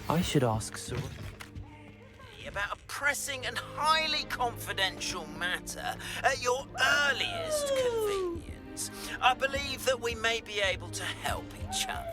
I should ask Sir... About a pressing and highly confidential matter at your earliest convenience. I believe that we may be able to help each other.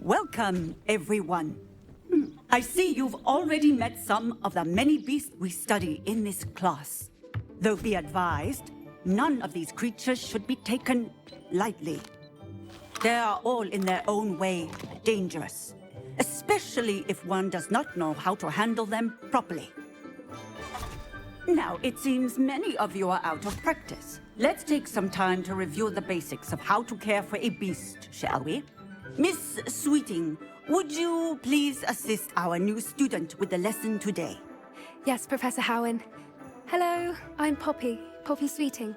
Welcome, everyone. I see you've already met some of the many beasts we study in this class. Though be advised, none of these creatures should be taken lightly. They are all in their own way dangerous, especially if one does not know how to handle them properly. Now, it seems many of you are out of practice. Let's take some time to review the basics of how to care for a beast, shall we? Miss Sweeting, would you please assist our new student with the lesson today? Yes, Professor Howen. Hello, I'm Poppy Sweeting.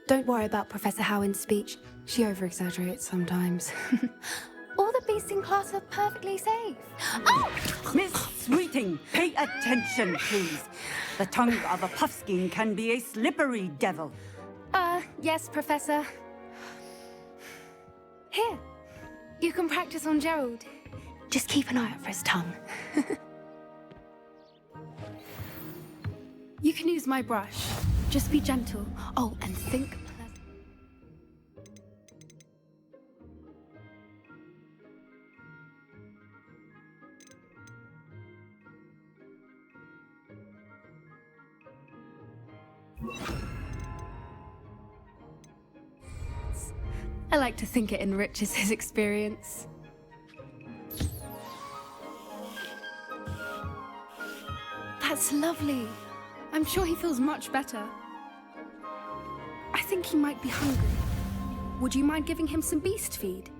Don't worry about Professor Howen's speech. She over-exaggerates sometimes. All the beasts in class are perfectly safe. Oh! Miss Sweeting, pay attention, please. The tongue of a puffskein can be a slippery devil. Yes, Professor. Here, you can practice on Gerald. Just keep an eye out for his tongue. You can use my brush. Just be gentle. Oh, and think pleasant. I like to think it enriches his experience. That's lovely. I'm sure he feels much better. I think he might be hungry. Would you mind giving him some beast feed?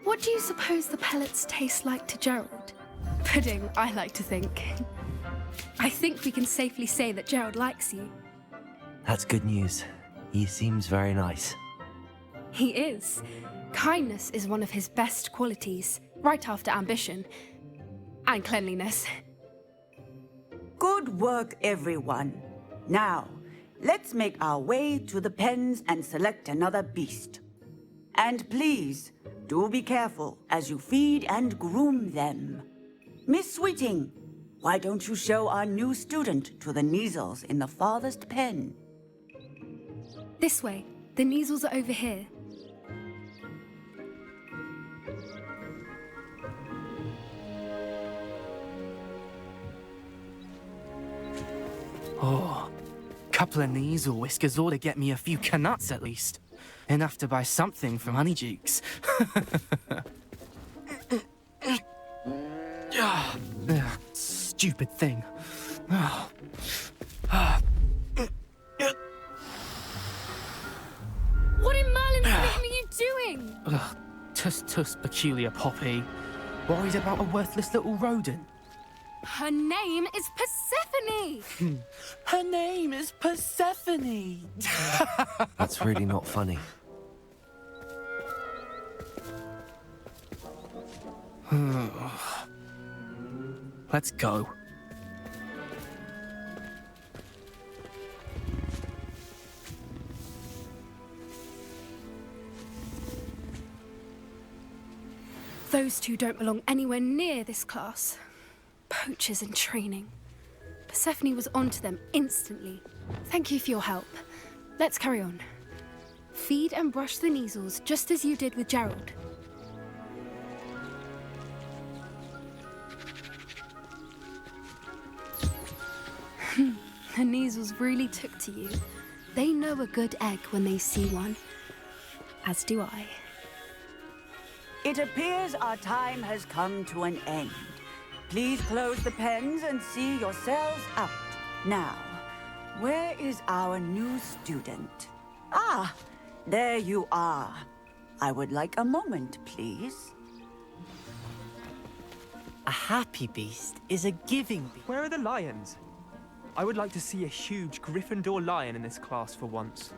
What do you suppose the pellets taste like to Gerald? Pudding, I like to think. I think we can safely say that Gerald likes you. That's good news. He seems very nice. He is. Kindness is one of his best qualities, right after ambition. And cleanliness. Good work, everyone. Now, let's make our way to the pens and select another beast. And please, do be careful as you feed and groom them. Miss Sweeting, why don't you show our new student to the Neasels in the farthest pen? This way. The Neasels are over here. Oh, couple of Neasel whiskers ought to get me a few canuts at least. Enough to buy something from Honeydukes. Stupid thing. Tuss, peculiar Poppy. Worried about a worthless little rodent? Her name is Persephone! Her name is Persephone! That's really not funny. Let's go. Those two don't belong anywhere near this class. Poachers in training. Persephone was onto them instantly. Thank you for your help. Let's carry on. Feed and brush the Neasels just as you did with Gerald. The Neasels really took to you. They know a good egg when they see one. As do I. It appears our time has come to an end. Please close the pens and see yourselves out. Now, where is our new student? Ah, there you are. I would like a moment, please. A happy beast is a giving beast. Where are the lions? I would like to see a huge Gryffindor lion in this class for once.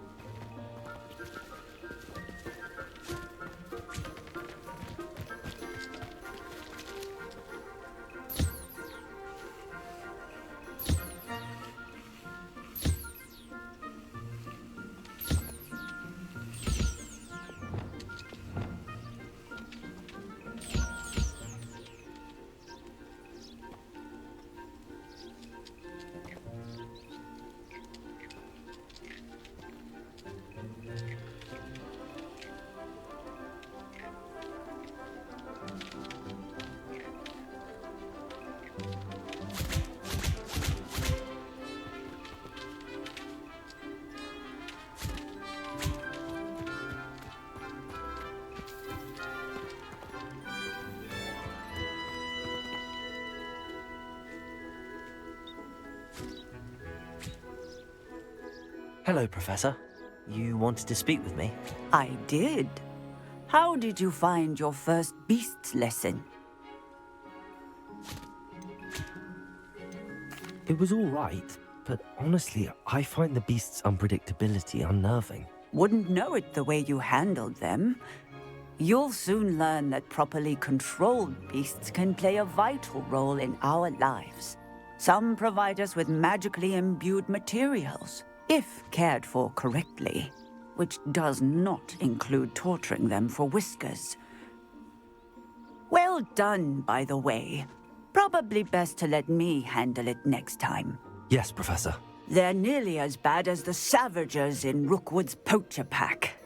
Hello, Professor. You wanted to speak with me? I did. How did you find your first beasts lesson? It was all right, but honestly, I find the beast's unpredictability unnerving. Wouldn't know it the way you handled them. You'll soon learn that properly controlled beasts can play a vital role in our lives. Some provide us with magically imbued materials, if cared for correctly, which does not include torturing them for whiskers. Well done, by the way. Probably best to let me handle it next time. Yes, Professor. They're nearly as bad as the Savagers in Rookwood's poacher pack.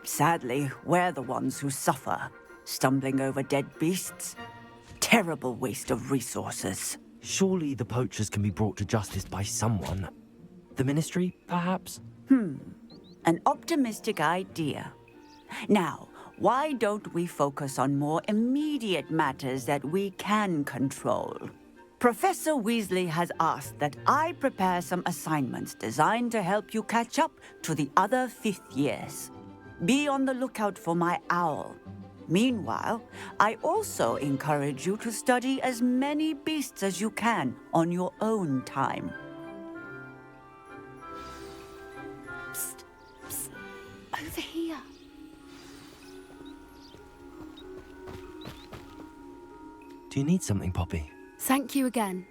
Sadly, we're the ones who suffer, stumbling over dead beasts. Terrible waste of resources. Surely the poachers can be brought to justice by someone. The Ministry, perhaps? An optimistic idea. Now, why don't we focus on more immediate matters that we can control? Professor Weasley has asked that I prepare some assignments designed to help you catch up to the other fifth years. Be on the lookout for my owl. Meanwhile, I also encourage you to study as many beasts as you can on your own time. Psst, psst. Over here. Do you need something, Poppy? Thank you again.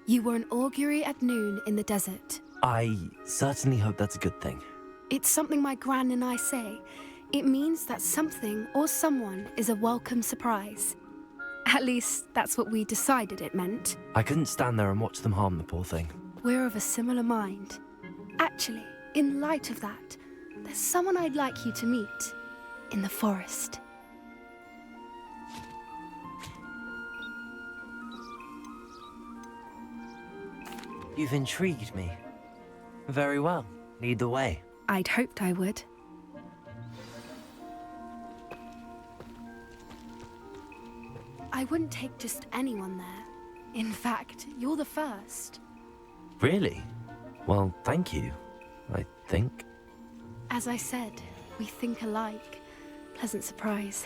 You were an augury at noon in the desert. I certainly hope that's a good thing. It's something my gran and I say. It means that something or someone is a welcome surprise. At least, that's what we decided it meant. I couldn't stand there and watch them harm the poor thing. We're of a similar mind. Actually, in light of that, there's someone I'd like you to meet. In the forest. You've intrigued me. Very well. Lead the way. I'd hoped I would. I wouldn't take just anyone there. In fact, you're the first. Really? Well, thank you, I think. As I said, we think alike. Pleasant surprise.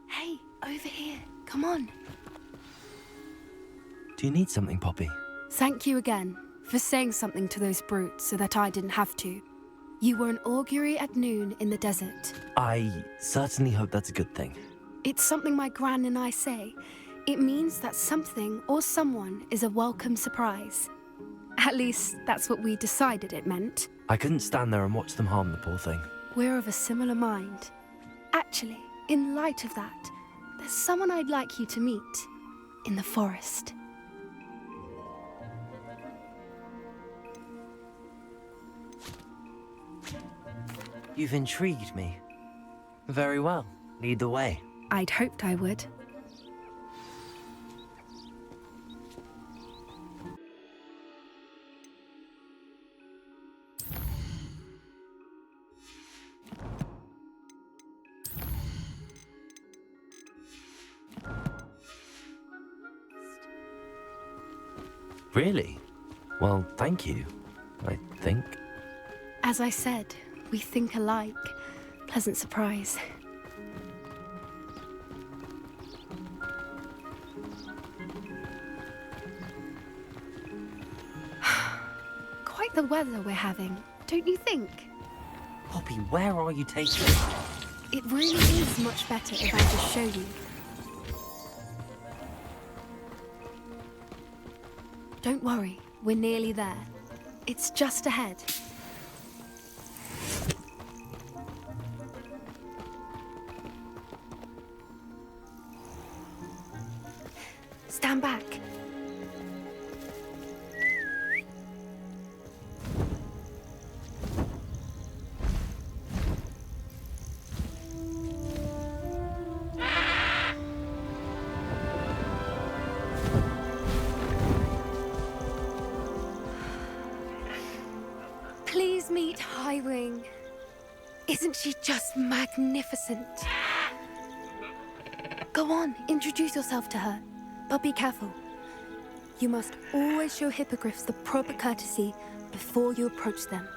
Hey, over here. Come on. Do you need something, Poppy? Thank you again for saying something to those brutes so that I didn't have to. You were an augury at noon in the desert. I certainly hope that's a good thing. It's something my gran and I say. It means that something or someone is a welcome surprise. At least, that's what we decided it meant. I couldn't stand there and watch them harm the poor thing. We're of a similar mind. Actually, in light of that, there's someone I'd like you to meet in the forest. You've intrigued me. Very well. Lead the way. I'd hoped I would. Really? Well, thank you, I think. As I said, we think alike. Pleasant surprise. Quite the weather we're having, don't you think? Poppy, where are you taking me? It really is much better if I just show you. Don't worry, we're nearly there. It's just ahead. Stand back. Please meet Highwing. Isn't she just magnificent? Go on, introduce yourself to her. But be careful. You must always show hippogriffs the proper courtesy before you approach them.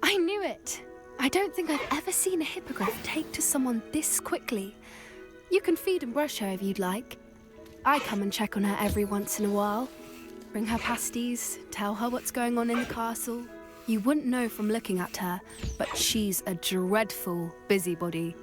I knew it! I don't think I've ever seen a hippogriff take to someone this quickly. You can feed and brush her if you'd like. I come and check on her every once in a while. Bring her pasties, tell her what's going on in the castle. You wouldn't know from looking at her, but she's a dreadful busybody.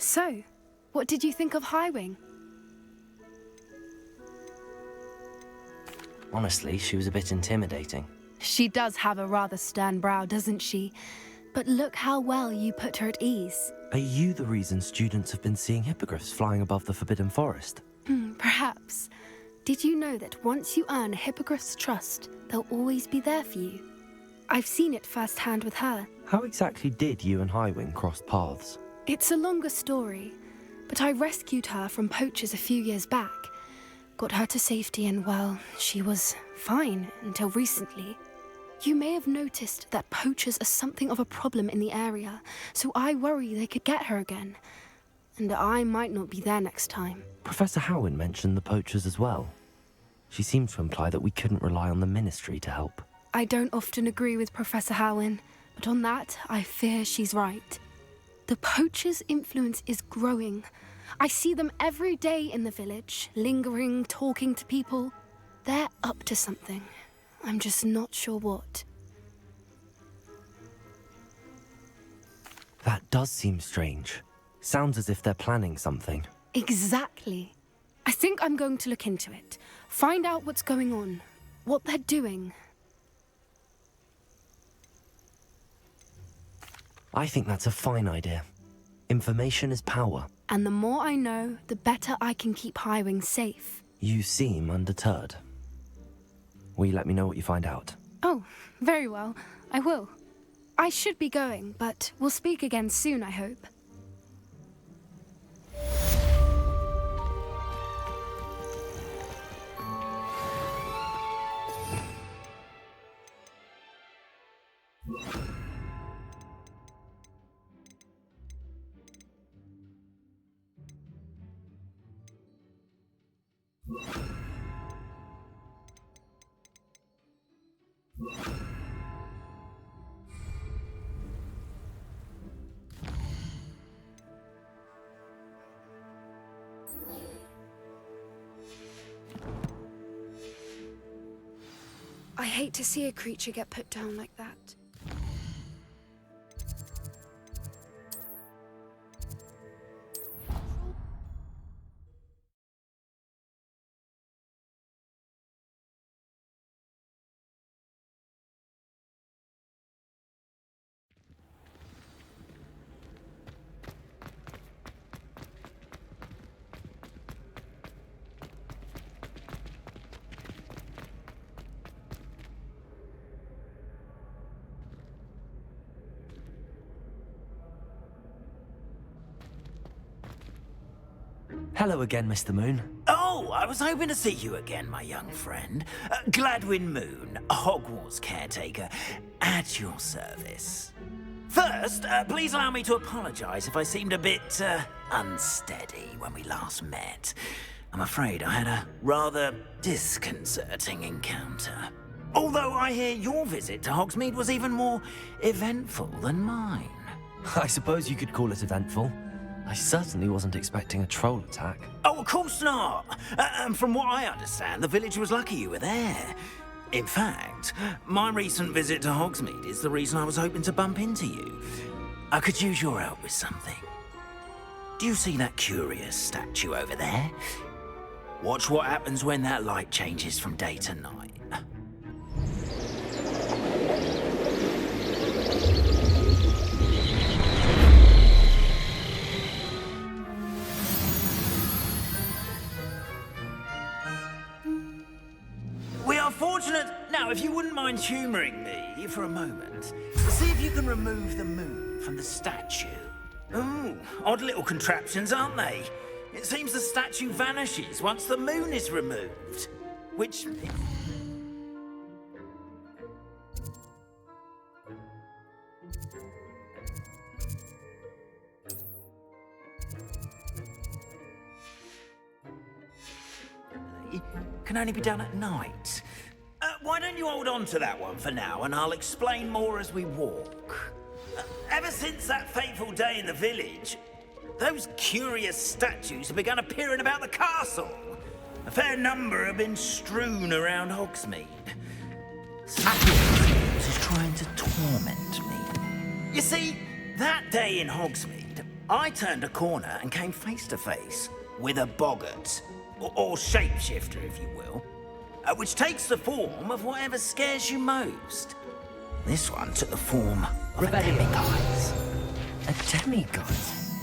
So, what did you think of Highwing? Honestly, she was a bit intimidating. She does have a rather stern brow, doesn't she? But look how well you put her at ease. Are you the reason students have been seeing hippogriffs flying above the Forbidden Forest? Perhaps. Did you know that once you earn a hippogriff's trust, they'll always be there for you? I've seen it firsthand with her. How exactly did you and Highwing cross paths? It's a longer story, but I rescued her from poachers a few years back. Got her to safety and, well, she was fine until recently. You may have noticed that poachers are something of a problem in the area, so I worry they could get her again. And I might not be there next time. Professor Howin mentioned the poachers as well. She seemed to imply that we couldn't rely on the Ministry to help. I don't often agree with Professor Howin, but on that, I fear she's right. The poachers' influence is growing. I see them every day in the village, lingering, talking to people. They're up to something. I'm just not sure what. That does seem strange. Sounds as if they're planning something. Exactly. I think I'm going to look into it. Find out what's going on, what they're doing. I think that's a fine idea. Information is power. And the more I know, the better I can keep Highwing safe. You seem undeterred. Will you let me know what you find out? Oh, very well. I will. I should be going, but we'll speak again soon, I hope. I hate to see a creature get put down like that. Hello again, Mr. Moon. Oh, I was hoping to see you again, my young friend. Gladwin Moon, Hogwarts caretaker, at your service. First, please allow me to apologize if I seemed a bit, unsteady when we last met. I'm afraid I had a rather disconcerting encounter. Although I hear your visit to Hogsmeade was even more eventful than mine. I suppose you could call it eventful. I certainly wasn't expecting a troll attack. Oh, of course not. And from what I understand, the village was lucky you were there. In fact, my recent visit to Hogsmeade is the reason I was hoping to bump into you. I could use your help with something. Do you see that curious statue over there? Watch what happens when that light changes from day to night. We are fortunate. Now, if you wouldn't mind humouring me for a moment, see if you can remove the moon from the statue. Ooh, odd little contraptions, aren't they? It seems the statue vanishes once the moon is removed. Which... can only be done at night. Why don't you hold on to that one for now, and I'll explain more as we walk. Ever since that fateful day in the village, those curious statues have begun appearing about the castle. A fair number have been strewn around Hogsmeade. Something is trying to torment me. You see, that day in Hogsmeade, I turned a corner and came face to face with a boggart, or shapeshifter, if you will, which takes the form of whatever scares you most. This one took the form of a demiguise. A demiguise?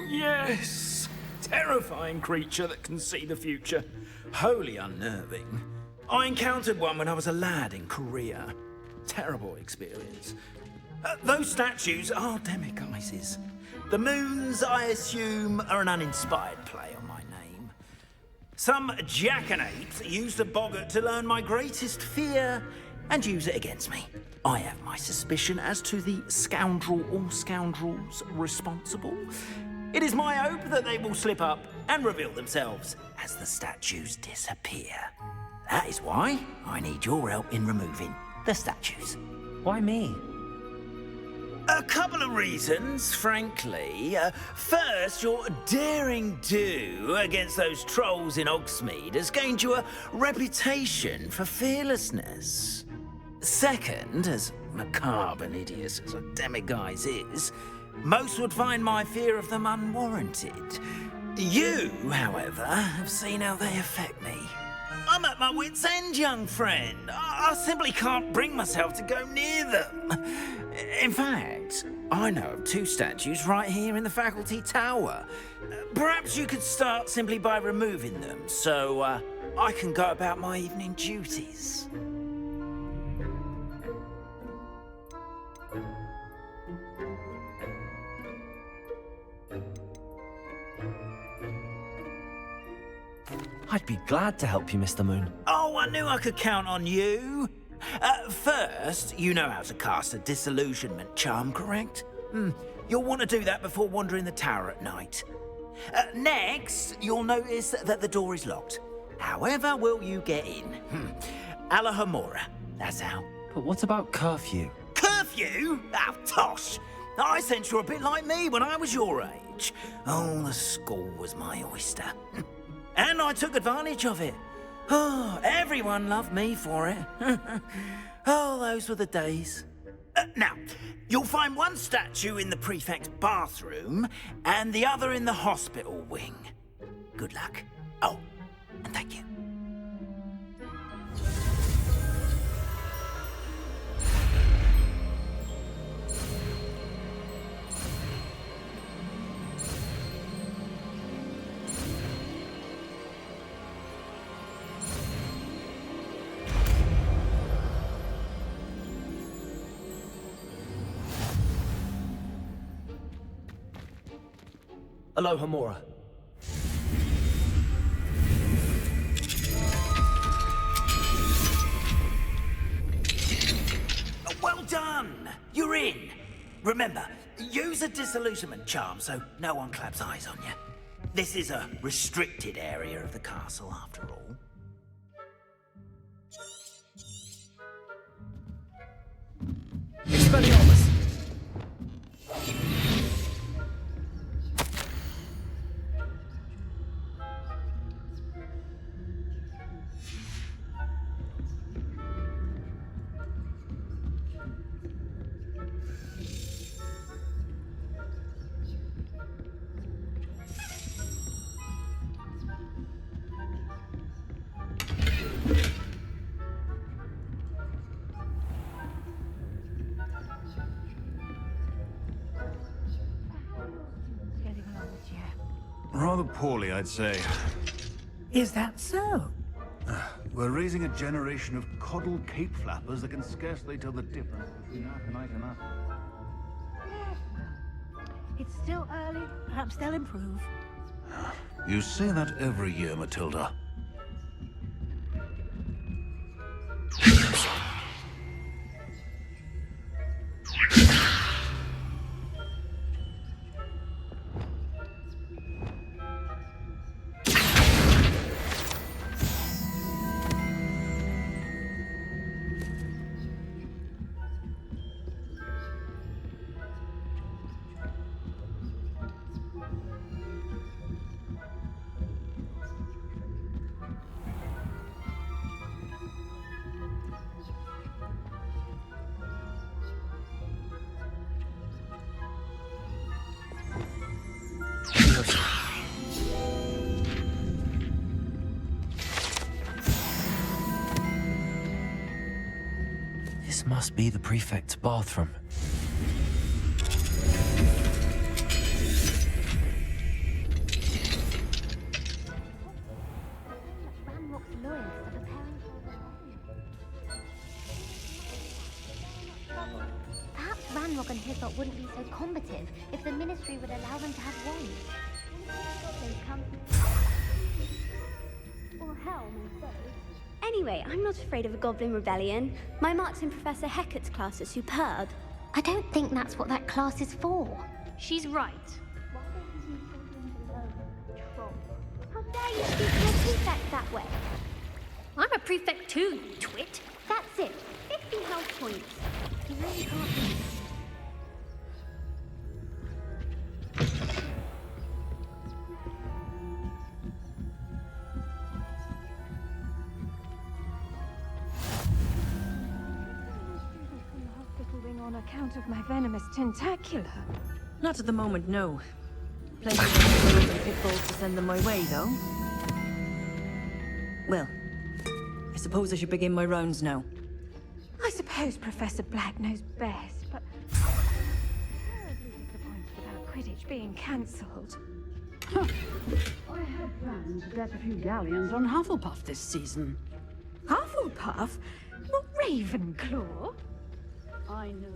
Yes! Terrifying creature that can see the future. Wholly unnerving. I encountered one when I was a lad in Korea. Terrible experience. Those statues are demiguises. The moons, I assume, are an uninspired play on my name. Some jackanapes used a boggart to learn my greatest fear and use it against me. I have my suspicion as to the scoundrel or scoundrels responsible. It is my hope that they will slip up and reveal themselves as the statues disappear. That is why I need your help in removing the statues. Why me? A couple of reasons, frankly. First, your daring do against those trolls in Hogsmeade has gained you a reputation for fearlessness. Second, as macabre and hideous as a demiguise is, most would find my fear of them unwarranted. You, however, have seen how they affect me. I'm at my wit's end, young friend. I simply can't bring myself to go near them. In fact, I know of 2 statues right here in the faculty tower. Perhaps you could start simply by removing them, so I can go about my evening duties. I'd be glad to help you, Mr. Moon. Oh, I knew I could count on you. First, you know how to cast a disillusionment charm, correct? You'll want to do that before wandering the tower at night. Next, you'll notice that the door is locked. However will you get in? ALOHAMORA, that's how. But what about curfew? Curfew? Oh, tosh. I sense you're a bit like me when I was your age. Oh, the school was my oyster. And I took advantage of it. Oh, everyone loved me for it. Oh, those were the days. Now, you'll find one statue in the prefect's bathroom and the other in the hospital wing. Good luck. Oh, and thank you. ALOHAMORA. Well done! You're in. Remember, use a disillusionment charm so no one claps eyes on you. This is a restricted area of the castle, after all. Expelliarmus! Rather poorly, I'd say. Is that so? We're raising a generation of coddled cape flappers that can scarcely tell the difference between aconite and apple. It's still early. Perhaps they'll improve. You say that every year, Matilda. This must be the prefect's bathroom. Perhaps Grimlock and Hislop wouldn't be so combative if the Ministry would allow them to have wands. They'd come... Or Helm instead. Anyway, I'm not afraid of a goblin rebellion. My marks in Professor Hecat's class are superb. I don't think that's what that class is for. She's right. How dare you speak to a prefect that way? I'm a prefect too, you twit. That's it. 50 health points. You really can't be... On account of my venomous tentacular. Not at the moment, no. Plenty of pitfalls to send them my way, though. Well, I suppose I should begin my rounds now. I suppose Professor Black knows best, but... terribly disappointed about Quidditch being cancelled. Huh. I had planned to deck a few galleons on Hufflepuff this season. Hufflepuff? Not Ravenclaw? I know.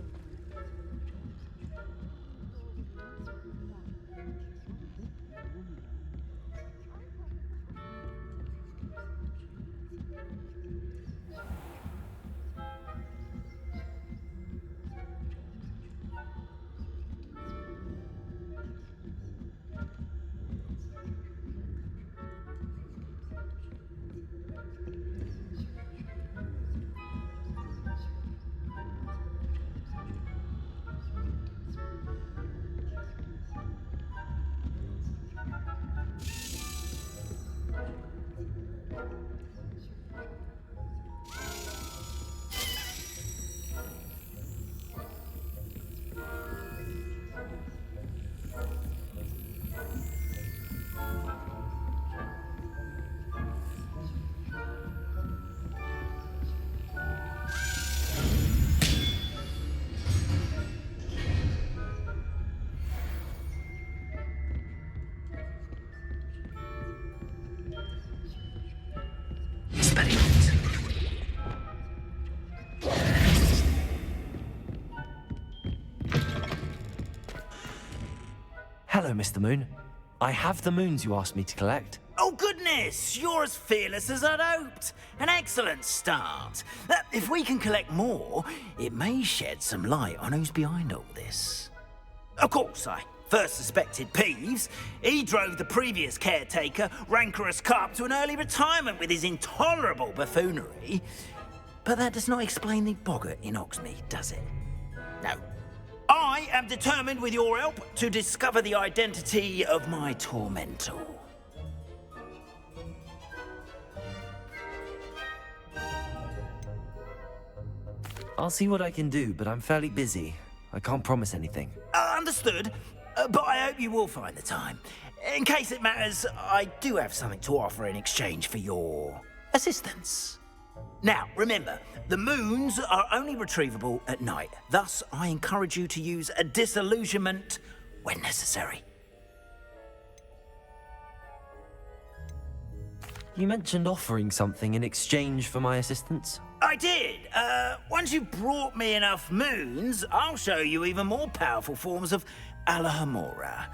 Hello, Mr. Moon. I have the moons you asked me to collect. Oh, goodness! You're as fearless as I'd hoped. An excellent start. If we can collect more, it may shed some light on who's behind all this. Of course, I first suspected Peeves. He drove the previous caretaker, Rancorous Carp, to an early retirement with his intolerable buffoonery. But that does not explain the boggart in Hogsmeade, does it? No. I am determined, with your help, to discover the identity of my tormentor. I'll see what I can do, but I'm fairly busy. I can't promise anything. Understood, but I hope you will find the time. In case it matters, I do have something to offer in exchange for your assistance. Now, remember, the moons are only retrievable at night. Thus, I encourage you to use a disillusionment when necessary. You mentioned offering something in exchange for my assistance? I did. Once you've brought me enough moons, I'll show you even more powerful forms of ALOHAMORA.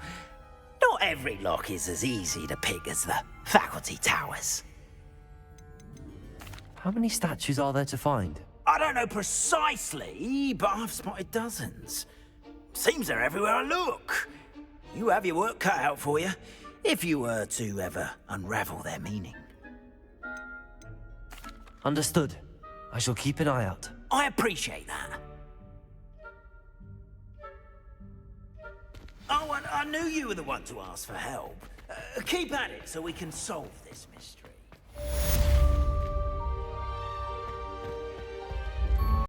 Not every lock is as easy to pick as the faculty towers. How many statues are there to find? I don't know precisely, but I've spotted dozens. Seems they're everywhere I look. You have your work cut out for you, if you were to ever unravel their meaning. Understood. I shall keep an eye out. I appreciate that. Oh, and I knew you were the one to ask for help. Keep at it so we can solve this mystery.